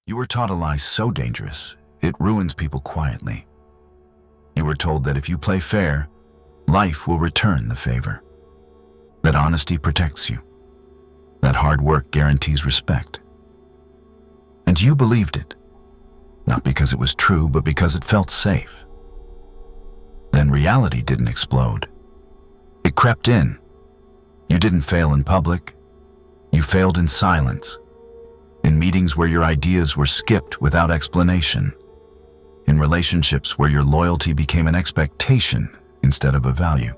You were taught a lie so dangerous, it ruins people quietly. You were told that if you play fair, life will return the favor. That honesty protects you. That hard work guarantees respect. And you believed it, not because it was true, but because it felt safe. Then reality didn't explode. It crept in. You didn't fail in public. You failed in silence. In meetings where your ideas were skipped without explanation. In relationships where your loyalty became an expectation instead of a value.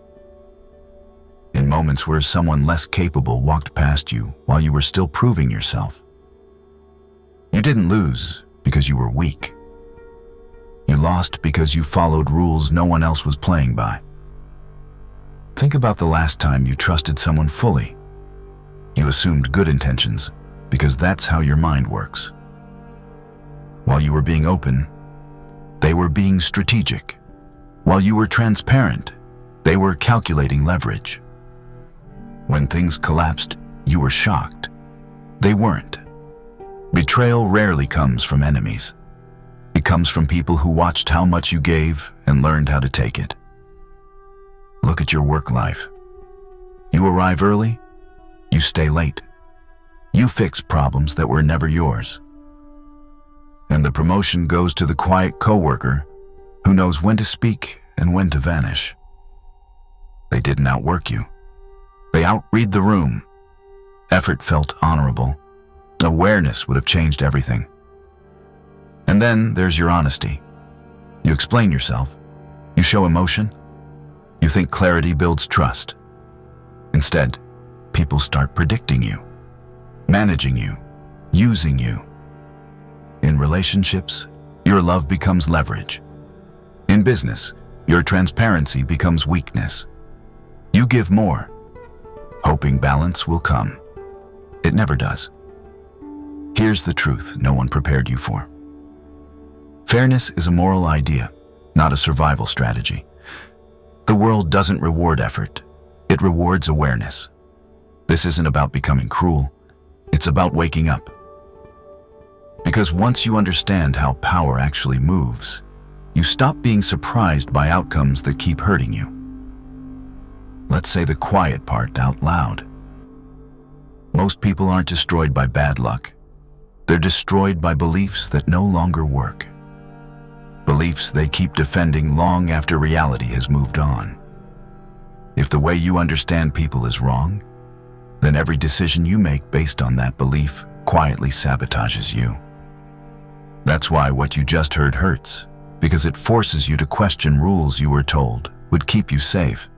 In moments where someone less capable walked past you while you were still proving yourself. You didn't lose because you were weak. You lost because you followed rules no one else was playing by. Think about the last time you trusted someone fully. You assumed good intentions because that's how your mind works. While you were being open, they were being strategic. While you were transparent, they were calculating leverage. When things collapsed, you were shocked. They weren't. Betrayal rarely comes from enemies. It comes from people who watched how much you gave and learned how to take it. Look at your work life. You arrive early, you stay late. You fix problems that were never yours. And the promotion goes to the quiet coworker who knows when to speak and when to vanish. They didn't outwork you. They outread the room. Effort felt honorable. Awareness would have changed everything. And then there's your honesty. You explain yourself. You show emotion. You think clarity builds trust. Instead, people start predicting you, managing you, using you. In relationships, your love becomes leverage. In business, your transparency becomes weakness. You give more, hoping balance will come. It never does. Here's the truth no one prepared you for. Fairness is a moral idea, not a survival strategy. The world doesn't reward effort, it rewards awareness. This isn't about becoming cruel, it's about waking up. Because once you understand how power actually moves, you stop being surprised by outcomes that keep hurting you. Let's say the quiet part out loud. Most people aren't destroyed by bad luck. They're destroyed by beliefs that no longer work. Beliefs they keep defending long after reality has moved on. If the way you understand people is wrong, then every decision you make based on that belief quietly sabotages you. That's why what you just heard hurts, because it forces you to question rules you were told would keep you safe.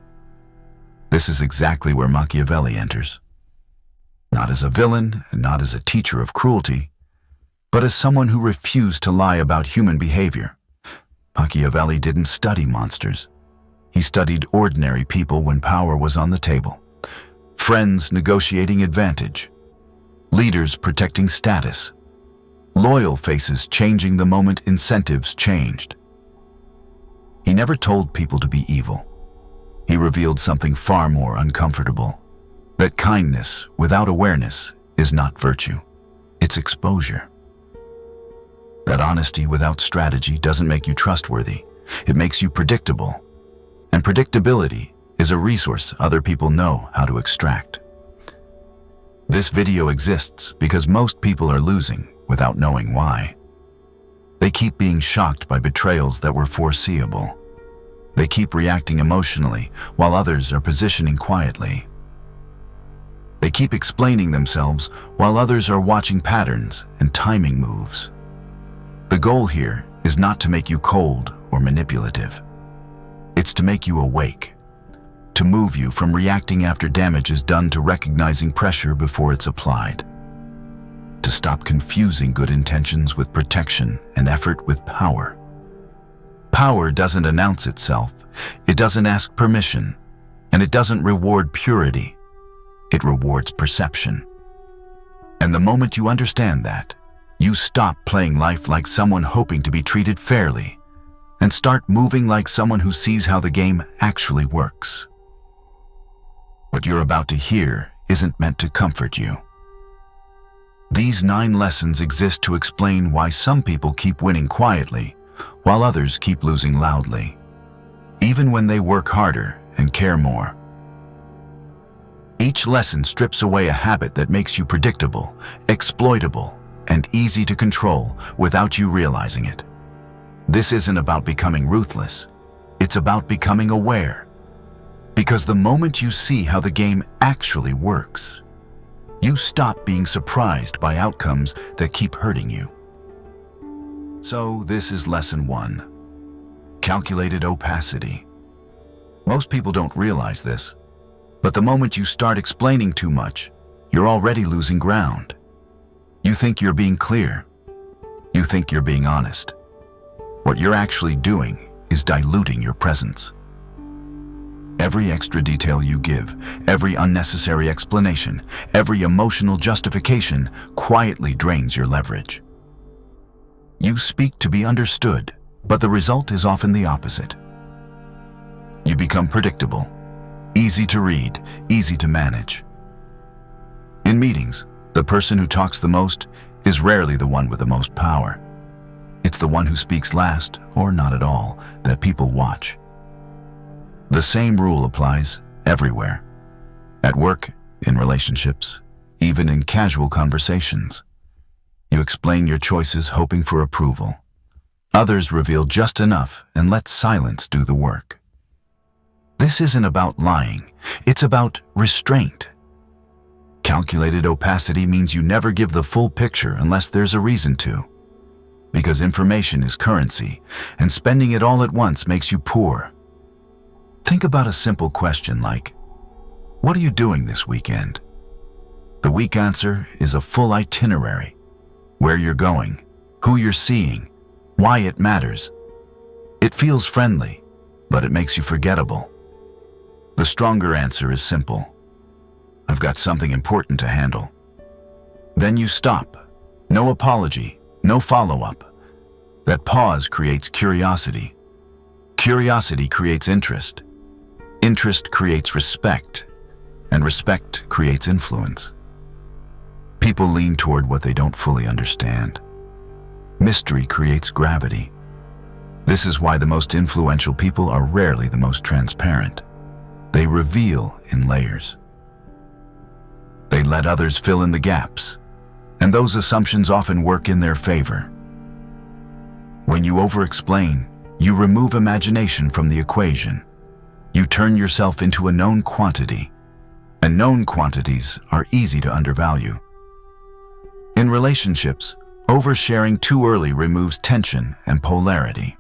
This is exactly where Machiavelli enters. Not as a villain and not as a teacher of cruelty, but as someone who refused to lie about human behavior. Machiavelli didn't study monsters. He studied ordinary people when power was on the table. Friends negotiating advantage. Leaders protecting status. Loyal faces changing the moment incentives changed. He never told people to be evil. He revealed something far more uncomfortable. That kindness without awareness is not virtue. It's exposure. That honesty without strategy doesn't make you trustworthy. It makes you predictable. And predictability is a resource other people know how to extract. This video exists because most people are losing without knowing why. They keep being shocked by betrayals that were foreseeable. They keep reacting emotionally while others are positioning quietly. They keep explaining themselves while others are watching patterns and timing moves. The goal here is not to make you cold or manipulative. It's to make you awake, to move you from reacting after damage is done to recognizing pressure before it's applied, to stop confusing good intentions with protection and effort with power. Power doesn't announce itself, it doesn't ask permission, and it doesn't reward purity. It rewards perception. And the moment you understand that, you stop playing life like someone hoping to be treated fairly and start moving like someone who sees how the game actually works. What you're about to hear isn't meant to comfort you. These 9 lessons exist to explain why some people keep winning quietly, while others keep losing loudly, even when they work harder and care more. Each lesson strips away a habit that makes you predictable, exploitable, and easy to control without you realizing it. This isn't about becoming ruthless. It's about becoming aware. Because the moment you see how the game actually works, you stop being surprised by outcomes that keep hurting you. So this is lesson 1. Calculated opacity. Most people don't realize this, but the moment you start explaining too much, you're already losing ground. You think you're being clear. You think you're being honest. What you're actually doing is diluting your presence. Every extra detail you give, every unnecessary explanation, every emotional justification quietly drains your leverage. You speak to be understood, but the result is often the opposite. You become predictable, easy to read, easy to manage. In meetings, the person who talks the most is rarely the one with the most power. It's the one who speaks last, or not at all, that people watch. The same rule applies everywhere. At work, in relationships, even in casual conversations. You explain your choices hoping for approval. Others reveal just enough and let silence do the work. This isn't about lying, it's about restraint. Calculated opacity means you never give the full picture unless there's a reason to. Because information is currency, and spending it all at once makes you poor. Think about a simple question like, what are you doing this weekend? The weak answer is a full itinerary. Where you're going, who you're seeing, why it matters. It feels friendly, but it makes you forgettable. The stronger answer is simple. I've got something important to handle. Then you stop. No apology, no follow-up. That pause creates curiosity. Curiosity creates interest. Interest creates respect, and respect creates influence. People lean toward what they don't fully understand. Mystery creates gravity. This is why the most influential people are rarely the most transparent. They reveal in layers. They let others fill in the gaps, and those assumptions often work in their favor. When you over-explain, you remove imagination from the equation. You turn yourself into a known quantity, and known quantities are easy to undervalue. In relationships, oversharing too early removes tension and polarity.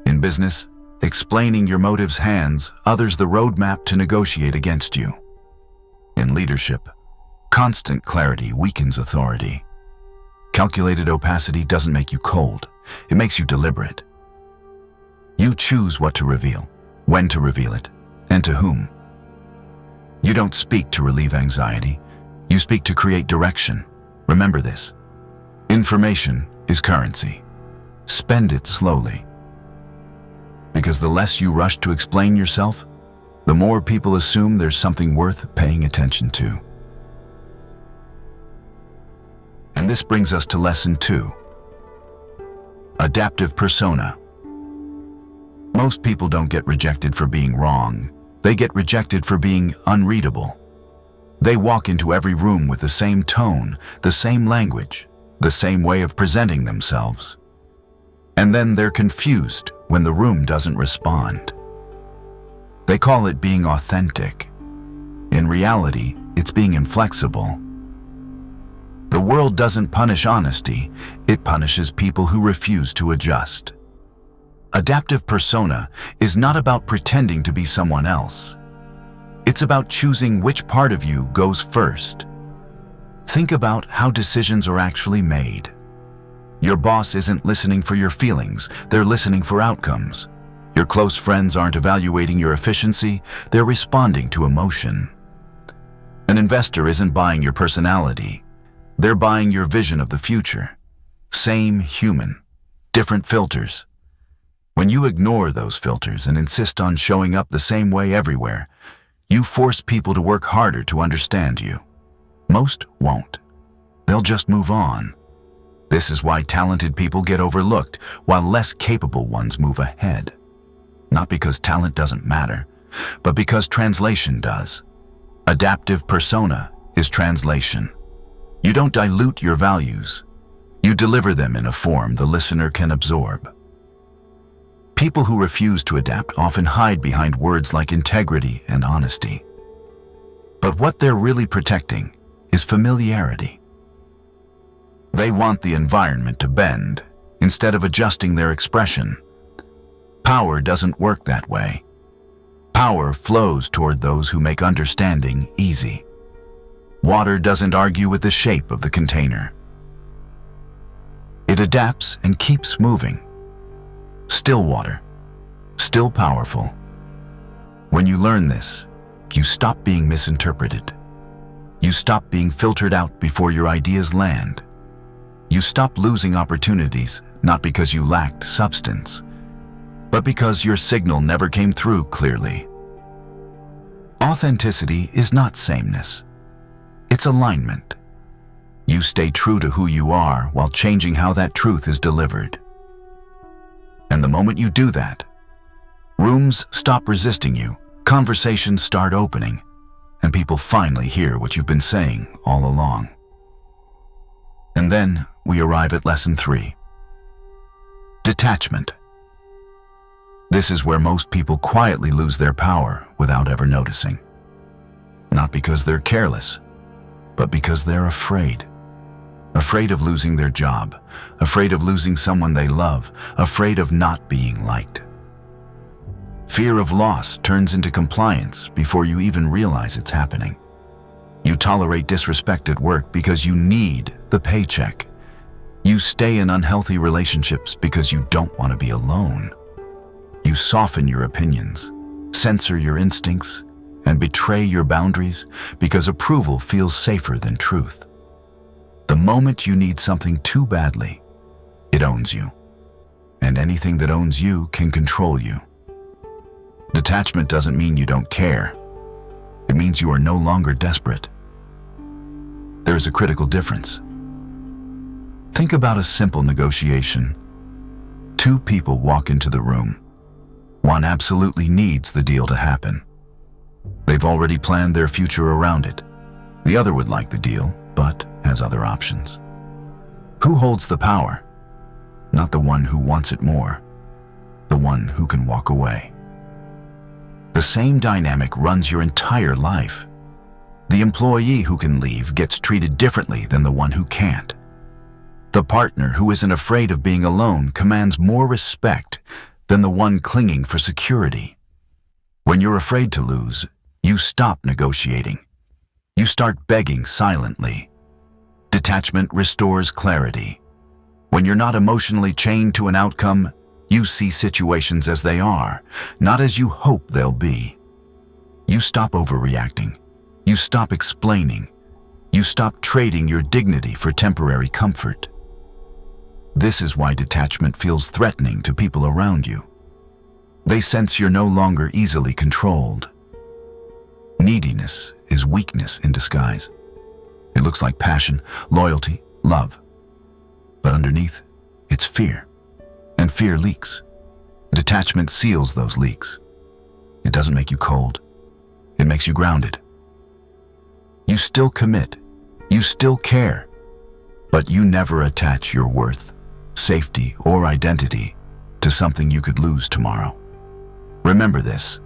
In business, explaining your motives hands others the roadmap to negotiate against you. In leadership, constant clarity weakens authority. Calculated opacity doesn't make you cold, it makes you deliberate. You choose what to reveal, when to reveal it, and to whom. You don't speak to relieve anxiety, you speak to create direction. Remember this. Information is currency. Spend it slowly. Because the less you rush to explain yourself, the more people assume there's something worth paying attention to. And this brings us to lesson 2. Adaptive persona. Most people don't get rejected for being wrong. They get rejected for being unreadable. They walk into every room with the same tone, the same language, the same way of presenting themselves. And then they're confused when the room doesn't respond. They call it being authentic. In reality, it's being inflexible. The world doesn't punish honesty, it punishes people who refuse to adjust. Adaptive persona is not about pretending to be someone else. It's about choosing which part of you goes first. Think about how decisions are actually made. Your boss isn't listening for your feelings, they're listening for outcomes. Your close friends aren't evaluating your efficiency, they're responding to emotion. An investor isn't buying your personality, they're buying your vision of the future. Same human, different filters. When you ignore those filters and insist on showing up the same way everywhere, you force people to work harder to understand you. Most won't. they'll just move on. This is why talented people get overlooked, while less capable ones move ahead. Not because talent doesn't matter, but because translation does. Adaptive persona is translation. You don't dilute your values. You deliver them in a form the listener can absorb. People who refuse to adapt often hide behind words like integrity and honesty. But what they're really protecting is familiarity. They want the environment to bend instead of adjusting their expression. Power doesn't work that way. Power flows toward those who make understanding easy. Water doesn't argue with the shape of the container. It adapts and keeps moving. Still water, still powerful. When you learn this, you stop being misinterpreted. You stop being filtered out before your ideas land. You stop losing opportunities, not because you lacked substance, but because your signal never came through clearly. Authenticity is not sameness. It's alignment. You stay true to who you are while changing how that truth is delivered. And the moment you do that, rooms stop resisting you, conversations start opening, and people finally hear what you've been saying all along. And then we arrive at lesson 3. Detachment. This is where most people quietly lose their power without ever noticing. Not because they're careless, but because they're afraid. Afraid of losing their job, afraid of losing someone they love, afraid of not being liked. Fear of loss turns into compliance before you even realize it's happening. You tolerate disrespect at work because you need the paycheck. You stay in unhealthy relationships because you don't want to be alone. You soften your opinions, censor your instincts, and betray your boundaries because approval feels safer than truth. The moment you need something too badly, it owns you. And anything that owns you can control you. Detachment doesn't mean you don't care. It means you are no longer desperate. There is a critical difference. Think about a simple negotiation. Two people walk into the room. One absolutely needs the deal to happen. They've already planned their future around it. The other would like the deal, but has other options. Who holds the power? Not the one who wants it more, the one who can walk away. The same dynamic runs your entire life. The employee who can leave gets treated differently than the one who can't. The partner who isn't afraid of being alone commands more respect than the one clinging for security. When you're afraid to lose, you stop negotiating. You start begging silently. Detachment restores clarity. When you're not emotionally chained to an outcome, you see situations as they are, not as you hope they'll be. You stop overreacting. You stop explaining. You stop trading your dignity for temporary comfort. This is why detachment feels threatening to people around you. They sense you're no longer easily controlled. Neediness is weakness in disguise. It looks like passion, loyalty, love. But underneath, it's fear. And fear leaks. Detachment seals those leaks. It doesn't make you cold. It makes you grounded. You still commit. You still care. But you never attach your worth, safety, or identity to something you could lose tomorrow. Remember this.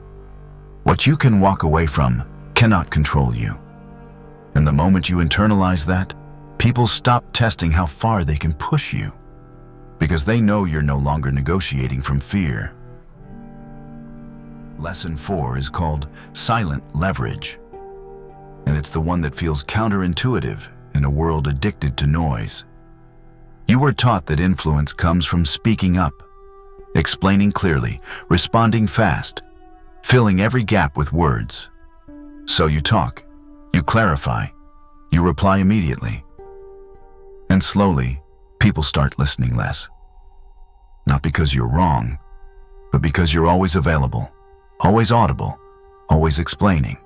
What you can walk away from cannot control you. And the moment you internalize that, people stop testing how far they can push you, because they know you're no longer negotiating from fear. Lesson 4 is called silent leverage, and it's the one that feels counterintuitive in a world addicted to noise. You were taught that influence comes from speaking up, explaining clearly, responding fast, filling every gap with words. So you talk, you clarify, you reply immediately. And slowly, people start listening less. Not because you're wrong, but because you're always available, always audible, always explaining.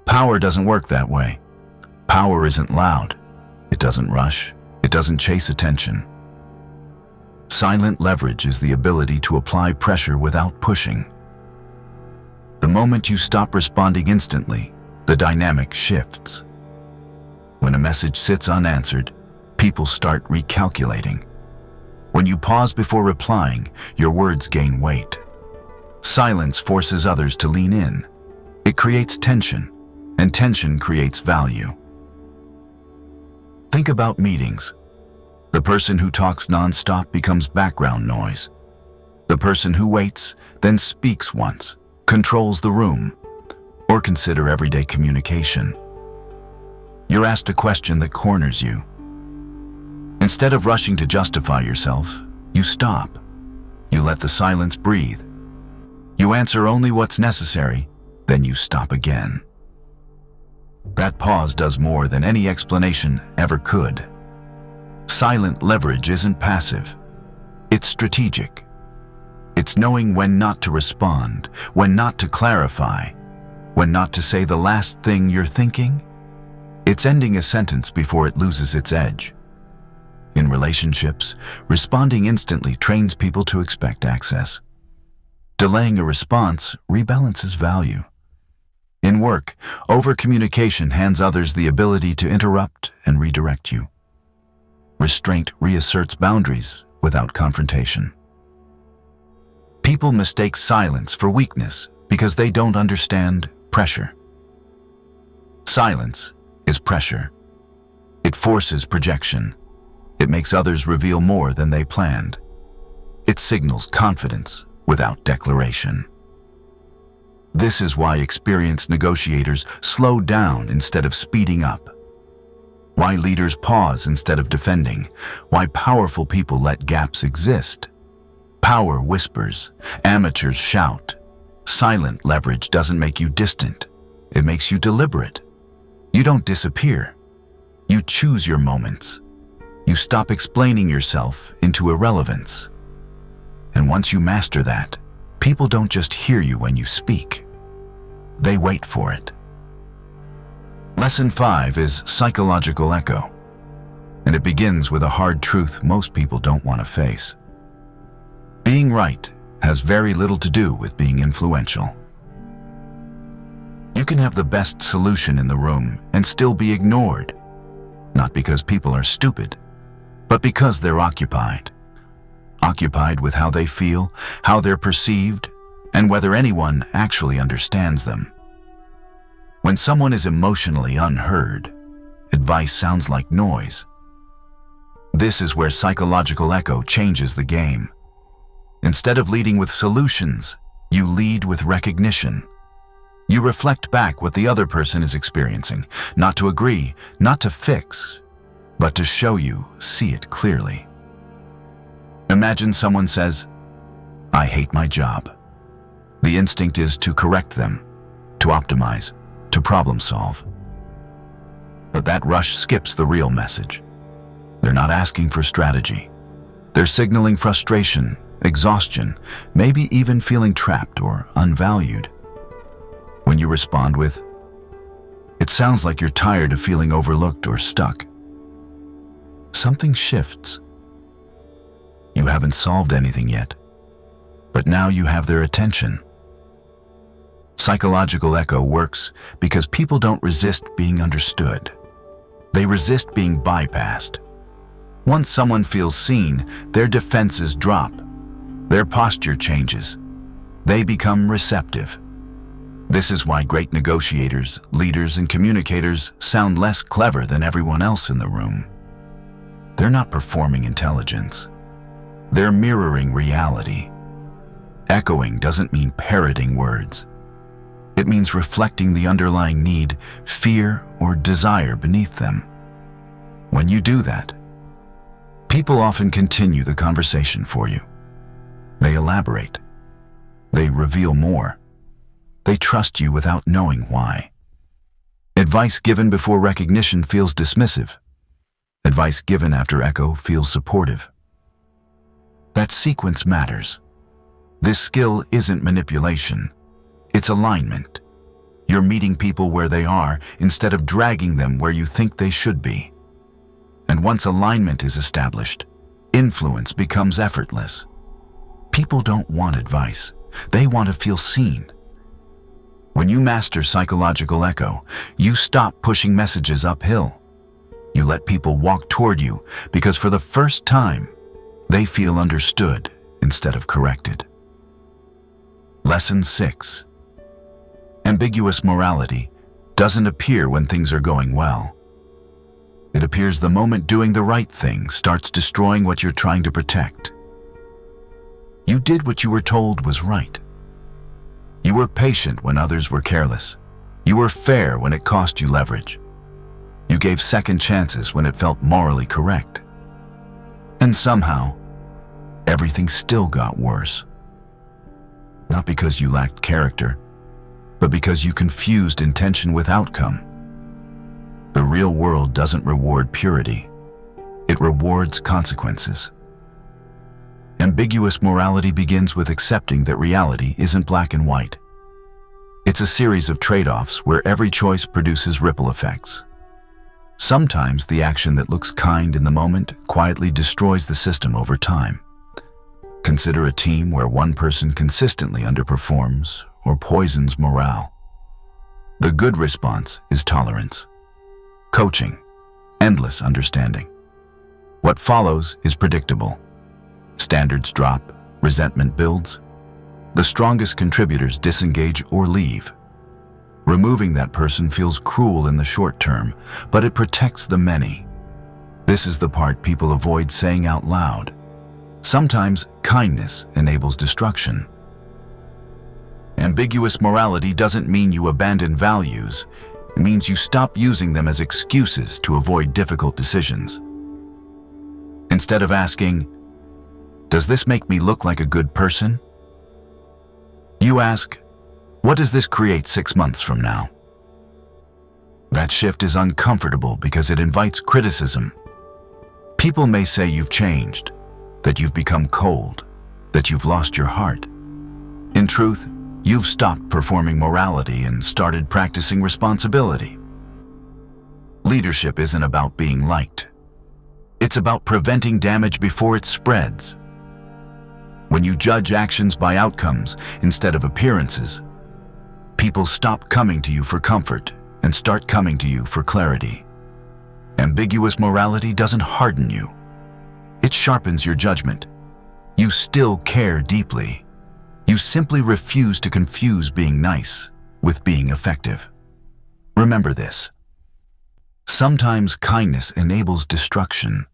Power doesn't work that way. Power isn't loud. It doesn't rush. It doesn't chase attention. Silent leverage is the ability to apply pressure without pushing. The moment you stop responding instantly, the dynamic shifts. When a message sits unanswered, people start recalculating. When you pause before replying, your words gain weight. Silence forces others to lean in. It creates tension, and tension creates value. Think about meetings. The person who talks nonstop becomes background noise. The person who waits, then speaks once, controls the room. Or consider everyday communication. You're asked a question that corners you. Instead of rushing to justify yourself, you stop. You let the silence breathe. You answer only what's necessary, then you stop again. That pause does more than any explanation ever could. Silent leverage isn't passive. It's strategic. It's knowing when not to respond, when not to clarify, when not to say the last thing you're thinking. It's ending a sentence before it loses its edge. In relationships, responding instantly trains people to expect access. Delaying a response rebalances value. In work, over-communication hands others the ability to interrupt and redirect you. Restraint reasserts boundaries without confrontation. People mistake silence for weakness because they don't understand pressure. Silence is pressure. It forces projection. It makes others reveal more than they planned. It signals confidence without declaration. This is why experienced negotiators slow down instead of speeding up. Why leaders pause instead of defending. Why powerful people let gaps exist. Power whispers, amateurs shout. Silent leverage doesn't make you distant. It makes you deliberate. You don't disappear. You choose your moments. You stop explaining yourself into irrelevance. And once you master that, people don't just hear you when you speak. They wait for it. Lesson 5 is psychological echo, and it begins with a hard truth most people don't want to face. Being right has very little to do with being influential. You can have the best solution in the room and still be ignored, not because people are stupid, but because they're occupied. Occupied with how they feel, how they're perceived, and whether anyone actually understands them. When someone is emotionally unheard, advice sounds like noise. This is where psychological echo changes the game. Instead of leading with solutions, you lead with recognition. You reflect back what the other person is experiencing, not to agree, not to fix, but to show you see it clearly. Imagine someone says, "I hate my job." The instinct is to correct them, to optimize, to problem solve. But that rush skips the real message. They're not asking for strategy. They're signaling frustration, exhaustion, maybe even feeling trapped or unvalued. When you respond with, "It sounds like you're tired of feeling overlooked or stuck," something shifts. You haven't solved anything yet, but now you have their attention. Psychological echo works because people don't resist being understood. They resist being bypassed. Once someone feels seen, their defenses drop. Their posture changes. They become receptive. This is why great negotiators, leaders, and communicators sound less clever than everyone else in the room. They're not performing intelligence. They're mirroring reality. Echoing doesn't mean parroting words. It means reflecting the underlying need, fear, or desire beneath them. When you do that, people often continue the conversation for you. They elaborate. They reveal more. They trust you without knowing why. Advice given before recognition feels dismissive. Advice given after echo feels supportive. That sequence matters. This skill isn't manipulation. It's alignment. You're meeting people where they are instead of dragging them where you think they should be. And once alignment is established, influence becomes effortless. People don't want advice. They want to feel seen. When you master psychological echo, you stop pushing messages uphill. You let people walk toward you because for the first time, they feel understood instead of corrected. Lesson 6. Ambiguous morality doesn't appear when things are going well. It appears the moment doing the right thing starts destroying what you're trying to protect. You did what you were told was right. You were patient when others were careless. You were fair when it cost you leverage. You gave second chances when it felt morally correct. And somehow, everything still got worse. Not because you lacked character, but because you confused intention with outcome. The real world doesn't reward purity. It rewards consequences. Ambiguous morality begins with accepting that reality isn't black and white. It's a series of trade-offs where every choice produces ripple effects. Sometimes the action that looks kind in the moment quietly destroys the system over time. Consider a team where one person consistently underperforms or poisons morale. The good response is tolerance, coaching, endless understanding. What follows is predictable. Standards drop, resentment builds. The strongest contributors disengage or leave. Removing that person feels cruel in the short term, but it protects the many. This is the part people avoid saying out loud. Sometimes kindness enables destruction. Ambiguous morality doesn't mean you abandon values. It means you stop using them as excuses to avoid difficult decisions. Instead of asking, "Does this make me look like a good person?" you ask, "What does this create 6 months from now?" That shift is uncomfortable because it invites criticism. People may say you've changed, that you've become cold, that you've lost your heart. In truth, you've stopped performing morality and started practicing responsibility. Leadership isn't about being liked. It's about preventing damage before it spreads. When you judge actions by outcomes instead of appearances, people stop coming to you for comfort and start coming to you for clarity. Ambiguous morality doesn't harden you. It sharpens your judgment. You still care deeply. You simply refuse to confuse being nice with being effective. Remember this. Sometimes kindness enables destruction.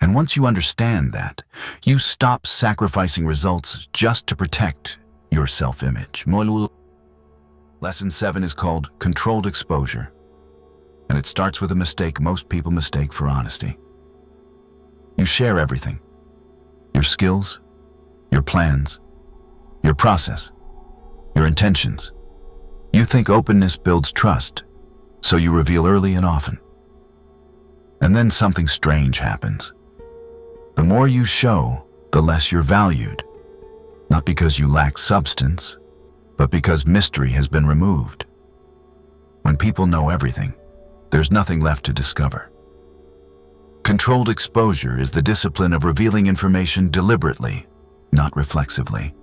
And once you understand that, you stop sacrificing results just to protect your self-image. Lesson 7 is called controlled exposure. And it starts with a mistake most people mistake for honesty. You share everything. Your skills, your plans, your process, your intentions. You think openness builds trust, so you reveal early and often. And then something strange happens. The more you show, the less you're valued. Not because you lack substance, but because mystery has been removed. When people know everything, there's nothing left to discover. Controlled exposure is the discipline of revealing information deliberately, not reflexively.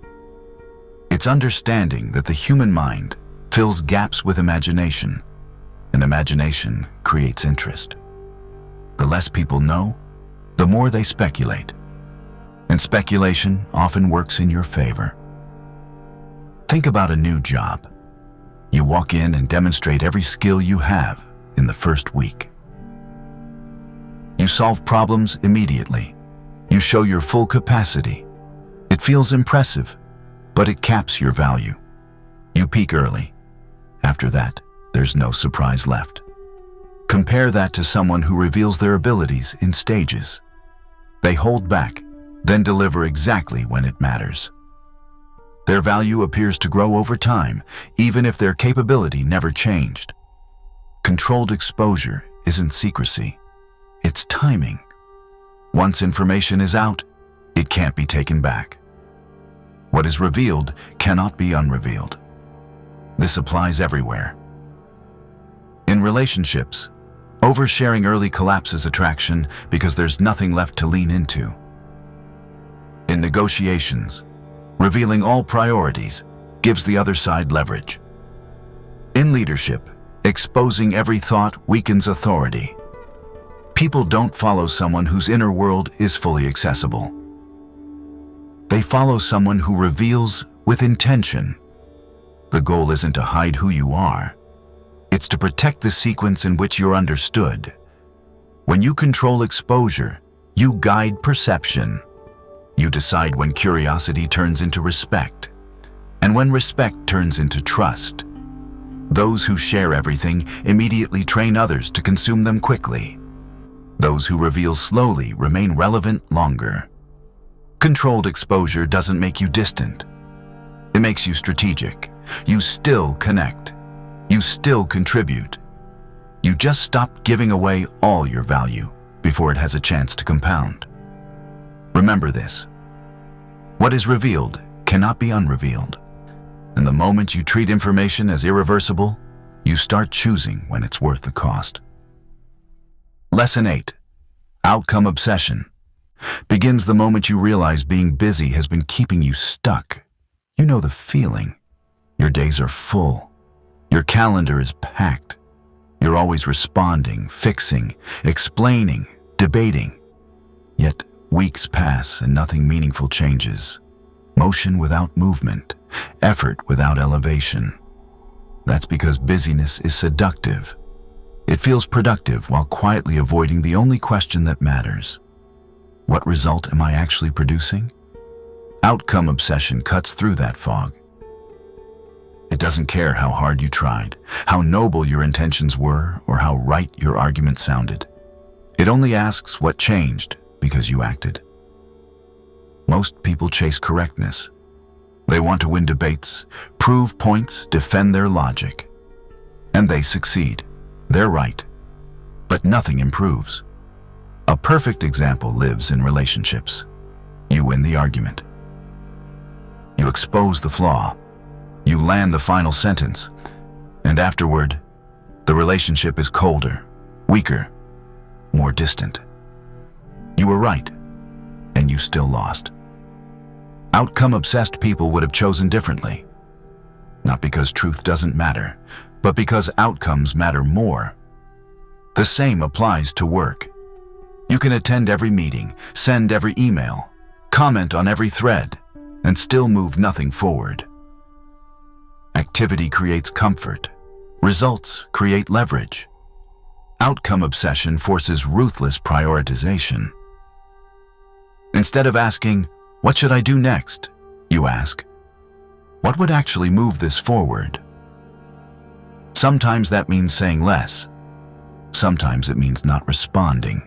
It's understanding that the human mind fills gaps with imagination, and imagination creates interest. The less people know, the more they speculate. And speculation often works in your favor. Think about a new job. You walk in and demonstrate every skill you have in the first week. You solve problems immediately. You show your full capacity. It feels impressive, but it caps your value. You peak early. After that, there's no surprise left. Compare that to someone who reveals their abilities in stages. They hold back, then deliver exactly when it matters. Their value appears to grow over time, even if their capability never changed. Controlled exposure isn't secrecy. It's timing. Once information is out, it can't be taken back. What is revealed cannot be unrevealed. This applies everywhere. In relationships, Oversharing early collapses attraction because there's nothing left to lean into. In negotiations, revealing all priorities gives the other side leverage. In leadership, exposing every thought weakens authority. People don't follow someone whose inner world is fully accessible. They follow someone who reveals with intention. The goal isn't to hide who you are. It's to protect the sequence in which you're understood. When you control exposure, you guide perception. You decide when curiosity turns into respect, and when respect turns into trust. Those who share everything immediately train others to consume them quickly. Those who reveal slowly remain relevant longer. Controlled exposure doesn't make you distant. It makes you strategic. You still connect. You still contribute. You just stop giving away all your value before it has a chance to compound. Remember this. What is revealed cannot be unrevealed. And the moment you treat information as irreversible, you start choosing when it's worth the cost. Lesson 8. Outcome obsession begins the moment you realize being busy has been keeping you stuck. You know the feeling. Your days are full. Your calendar is packed. You're always responding, fixing, explaining, debating. Yet weeks pass and nothing meaningful changes. Motion without movement, effort without elevation. That's because busyness is seductive. It feels productive while quietly avoiding the only question that matters. What result am I actually producing? Outcome obsession cuts through that fog. It doesn't care how hard you tried, how noble your intentions were, or how right your argument sounded. It only asks what changed because you acted. Most people chase correctness. They want to win debates, prove points, defend their logic. And they succeed. They're right. But nothing improves. A perfect example lives in relationships. You win the argument. You expose the flaw. You land the final sentence. And afterward, the relationship is colder, weaker, more distant. You were right, and you still lost. Outcome-obsessed people would have chosen differently. Not because truth doesn't matter, but because outcomes matter more. The same applies to work. You can attend every meeting, send every email, comment on every thread, and still move nothing forward. Activity creates comfort. Results create leverage. Outcome obsession forces ruthless prioritization. Instead of asking, "What should I do next?" you ask, "What would actually move this forward?" Sometimes that means saying less. Sometimes it means not responding.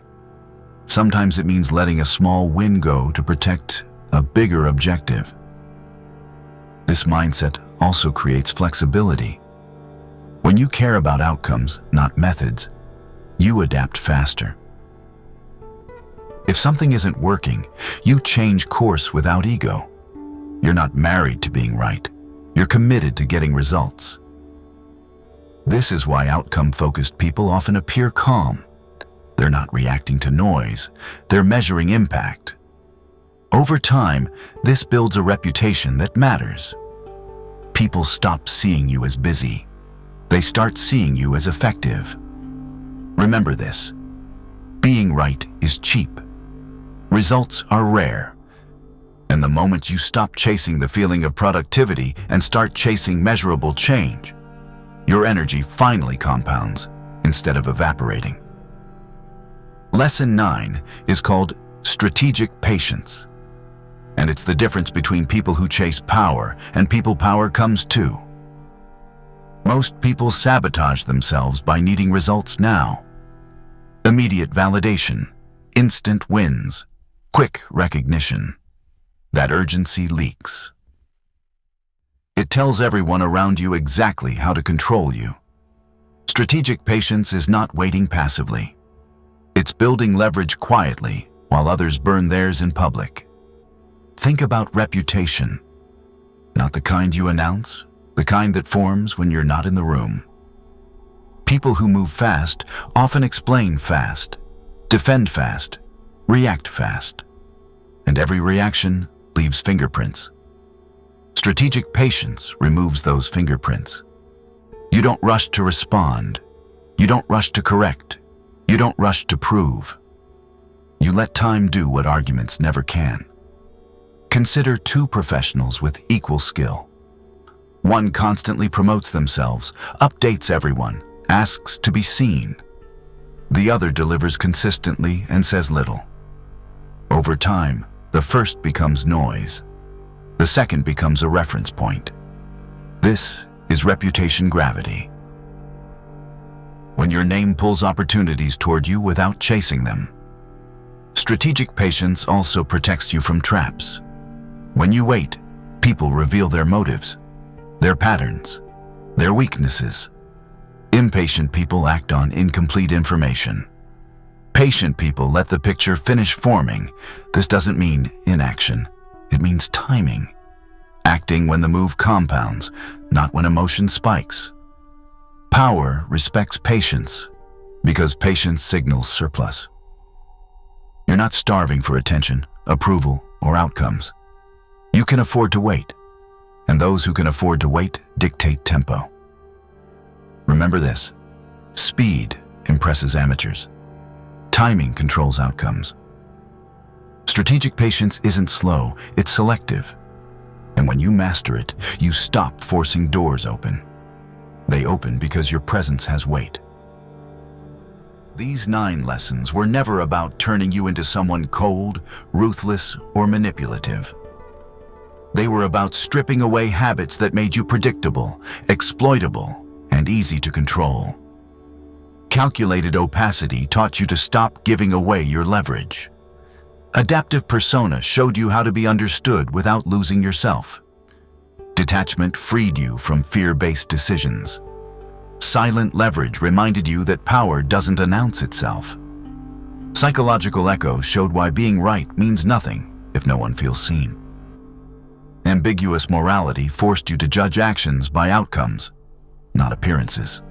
Sometimes it means letting a small win go to protect a bigger objective. This mindset also creates flexibility. When you care about outcomes, not methods, you adapt faster. If something isn't working, you change course without ego. You're not married to being right. You're committed to getting results. This is why outcome-focused people often appear calm. They're not reacting to noise. They're measuring impact. Over time, this builds a reputation that matters. People stop seeing you as busy. They start seeing you as effective. Remember this. Being right is cheap. Results are rare. And the moment you stop chasing the feeling of productivity and start chasing measurable change, your energy finally compounds instead of evaporating. Lesson 9 is called strategic patience. And it's the difference between people who chase power and people power comes to. Most people sabotage themselves by needing results now. Immediate validation, instant wins, quick recognition. That urgency leaks. It tells everyone around you exactly how to control you. Strategic patience is not waiting passively. It's building leverage quietly while others burn theirs in public. Think about reputation. Not the kind you announce, the kind that forms when you're not in the room. People who move fast often explain fast, defend fast, react fast. And every reaction leaves fingerprints. Strategic patience removes those fingerprints. You don't rush to respond. You don't rush to correct. You don't rush to prove. You let time do what arguments never can. Consider two professionals with equal skill. One constantly promotes themselves, updates everyone, asks to be seen. The other delivers consistently and says little. Over time, the first becomes noise. The second becomes a reference point. This is reputation gravity. When your name pulls opportunities toward you without chasing them. Strategic patience also protects you from traps. When you wait, people reveal their motives, their patterns, their weaknesses. Impatient people act on incomplete information. Patient people let the picture finish forming. This doesn't mean inaction. It means timing. Acting when the move compounds, not when emotion spikes. Power respects patience because patience signals surplus. You're not starving for attention, approval, or outcomes. You can afford to wait, and those who can afford to wait dictate tempo. Remember this: speed impresses amateurs. Timing controls outcomes. Strategic patience isn't slow, it's selective. And when you master it, you stop forcing doors open. They open because your presence has weight. These 9 lessons were never about turning you into someone cold, ruthless, or manipulative. They were about stripping away habits that made you predictable, exploitable, and easy to control. Calculated opacity taught you to stop giving away your leverage. Adaptive persona showed you how to be understood without losing yourself. Detachment freed you from fear-based decisions. Silent leverage reminded you that power doesn't announce itself. Psychological echo showed why being right means nothing if no one feels seen. Ambiguous morality forced you to judge actions by outcomes, not appearances.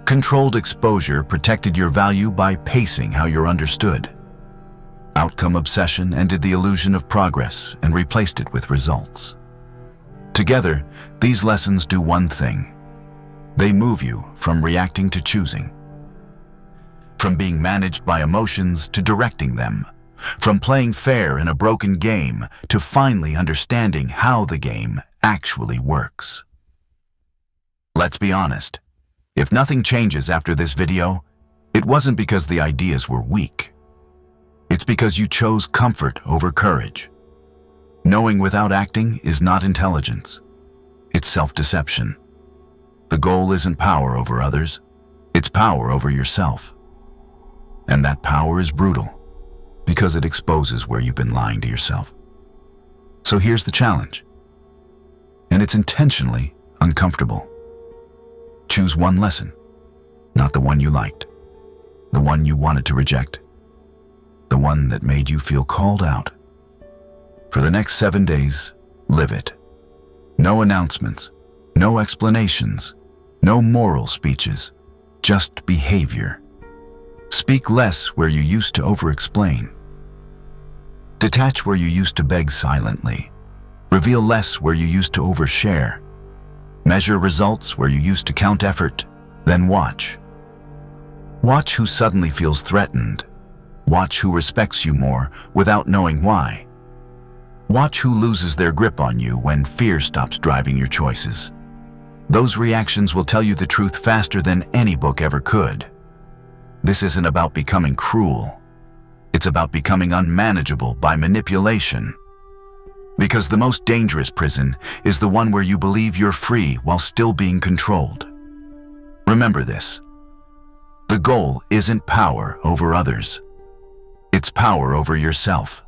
Controlled exposure protected your value by pacing how you're understood. Outcome obsession ended the illusion of progress and replaced it with results. Together, these lessons do one thing. They move you from reacting to choosing. From being managed by emotions to directing them. From playing fair in a broken game to finally understanding how the game actually works. Let's be honest. If nothing changes after this video, it wasn't because the ideas were weak. It's because you chose comfort over courage. Knowing without acting is not intelligence. It's self-deception. The goal isn't power over others, it's power over yourself. And that power is brutal, because it exposes where you've been lying to yourself. So here's the challenge. And it's intentionally uncomfortable. Choose one lesson, not the one you liked, the one you wanted to reject, the one that made you feel called out. For the next 7 days, live it. No announcements, no explanations, no moral speeches, just behavior. Speak less where you used to over-explain. Detach where you used to beg silently. Reveal less where you used to overshare. Measure results where you used to count effort, then watch. Watch who suddenly feels threatened. Watch who respects you more without knowing why. Watch who loses their grip on you when fear stops driving your choices. Those reactions will tell you the truth faster than any book ever could. This isn't about becoming cruel. It's about becoming unmanageable by manipulation. Because the most dangerous prison is the one where you believe you're free while still being controlled. Remember this. The goal isn't power over others. It's power over yourself.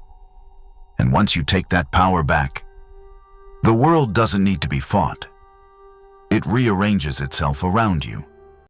And once you take that power back, the world doesn't need to be fought. It rearranges itself around you.